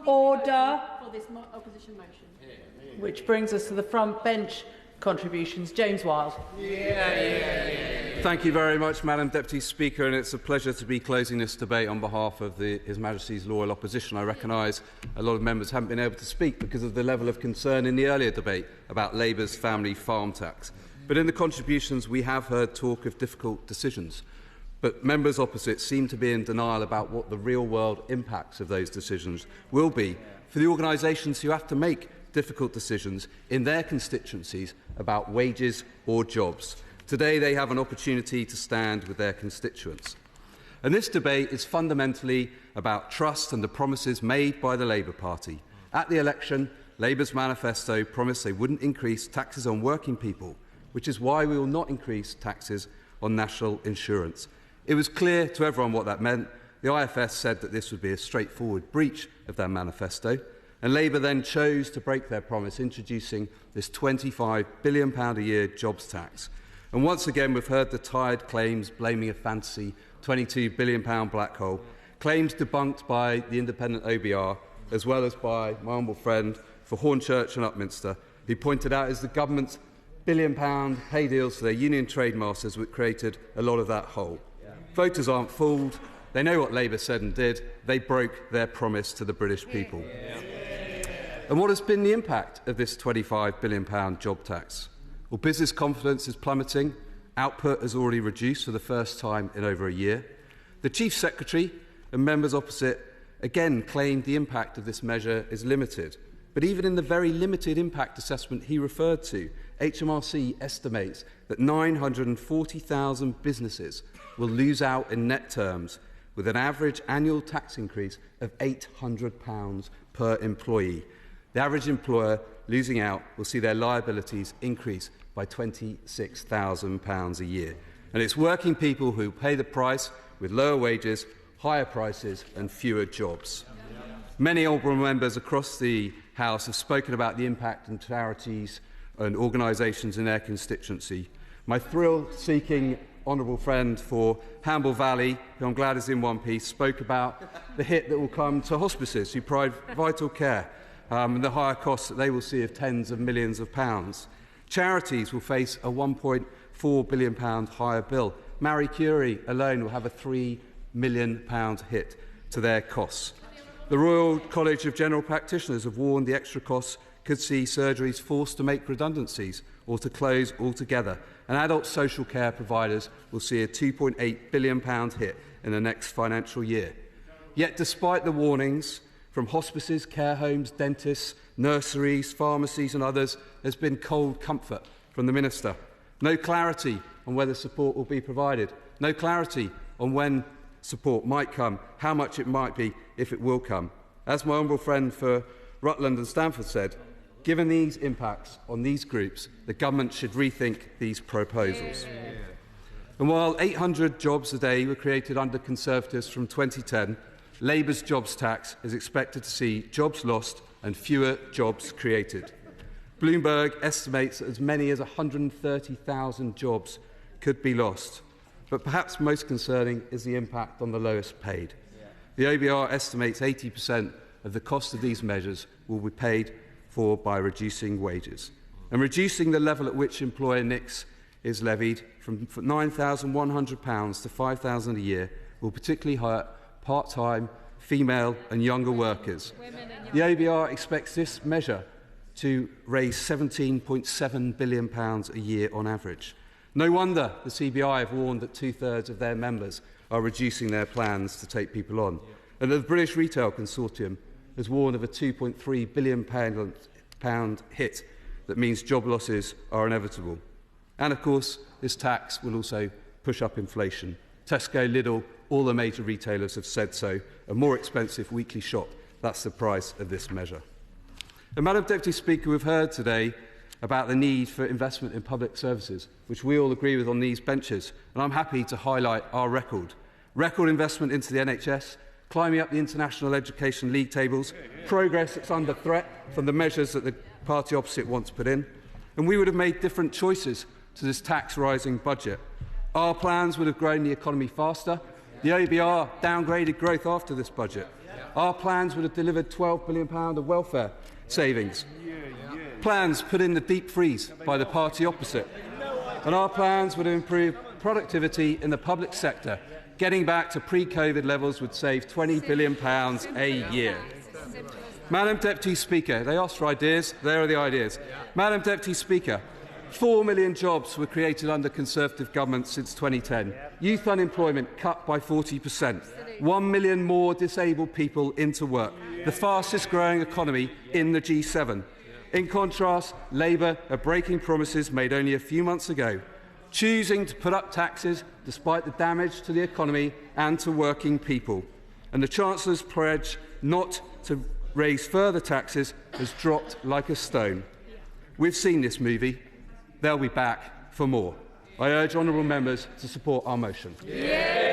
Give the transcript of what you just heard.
Order. For this opposition motion. Which brings us to the front bench contributions. James Wilde. Thank you very much, Madam Deputy Speaker, and it's a pleasure to be closing this debate on behalf of His Majesty's loyal opposition. I recognise a lot of members haven't been able to speak because of the level of concern in the earlier debate about Labour's family farm tax. But in the contributions we have heard talk of difficult decisions. But members opposite seem to be in denial about what the real-world impacts of those decisions will be for the organisations who have to make difficult decisions in their constituencies about wages or jobs. Today they have an opportunity to stand with their constituents. And this debate is fundamentally about trust and the promises made by the Labour Party. At the election, Labour's manifesto promised they wouldn't increase taxes on working people, which is why we will not increase taxes on national insurance. It was clear to everyone what that meant. The IFS said that this would be a straightforward breach of their manifesto, and Labour then chose to break their promise, introducing this £25 billion a year jobs tax. And once again, we've heard the tired claims blaming a fancy £22 billion black hole, claims debunked by the independent OBR, as well as by my humble friend for Hornchurch and Upminster, who pointed out it's the government's £1 billion pay deals to their union trade masters which created a lot of that hole. Voters aren't fooled. They know what Labour said and did. They broke their promise to the British people. And what has been the impact of this £25 billion job tax? Well, business confidence is plummeting. Output has already reduced for the first time in over a year. The Chief Secretary and members opposite again claimed the impact of this measure is limited. But even in the very limited impact assessment he referred to, HMRC estimates that 940,000 businesses will lose out in net terms, with an average annual tax increase of £800 per employee. The average employer losing out will see their liabilities increase by £26,000 a year. And it's working people who pay the price with lower wages, higher prices and fewer jobs. Many honourable members across the House have spoken about the impact on charities and organisations in their constituency. My thrill-seeking honourable friend for Hamble Valley, who I'm glad is in one piece, spoke about the hit that will come to hospices who provide vital care and the higher costs that they will see of tens of millions of pounds. Charities will face a £1.4 billion higher bill. Marie Curie alone will have a £3 million hit to their costs. The Royal College of General Practitioners have warned the extra costs could see surgeries forced to make redundancies or to close altogether, and adult social care providers will see a £2.8 billion hit in the next financial year. Yet, despite the warnings from hospices, care homes, dentists, nurseries, pharmacies and others, there's been cold comfort from the Minister. No clarity on whether support will be provided. No clarity on when support might come, how much it might be, if it will come. As my honourable friend for Rutland and Stamford said, given these impacts on these groups, the government should rethink these proposals. And while 800 jobs a day were created under Conservatives from 2010, Labour's jobs tax is expected to see jobs lost and fewer jobs created. Bloomberg estimates that as many as 130,000 jobs could be lost. But perhaps most concerning is the impact on the lowest paid. The OBR estimates 80% of the cost of these measures will be paid for by reducing wages. And reducing the level at which employer NICs is levied from £9,100 to £5,000 a year will particularly hurt part-time, female and younger workers. The OBR expects this measure to raise £17.7 billion a year on average. No wonder the CBI have warned that two-thirds of their members are reducing their plans to take people on, and the British Retail Consortium has warned of a £2.3 billion hit that means job losses are inevitable. And of course, this tax will also push up inflation. Tesco, Lidl, all the major retailers have said so. A more expensive weekly shop, that's the price of this measure. And Madam Deputy Speaker, we've heard today about the need for investment in public services, which we all agree with on these benches, and I'm happy to highlight our record. Record investment into the NHS, climbing up the international education league tables, progress that's under threat from the measures that the party opposite wants to put in, and we would have made different choices to this tax-rising budget. Our plans would have grown the economy faster, The OBR downgraded growth after this budget. Our plans would have delivered £12 billion of welfare savings. Plans put in the deep freeze by the party opposite. And our plans would have improved productivity in the public sector. Getting back to pre-COVID levels would save £20 billion a year. Madam Deputy Speaker, they asked for ideas. There are the ideas. Madam Deputy Speaker, 4 million jobs were created under Conservative government since 2010. Youth unemployment cut by 40%. 1 million more disabled people into work. The fastest growing economy in the G7. In contrast, Labour are breaking promises made only a few months ago, choosing to put up taxes despite the damage to the economy and to working people. And the Chancellor's pledge not to raise further taxes has dropped like a stone. We've seen this movie. They'll be back for more. I urge honourable members to support our motion. Yeah.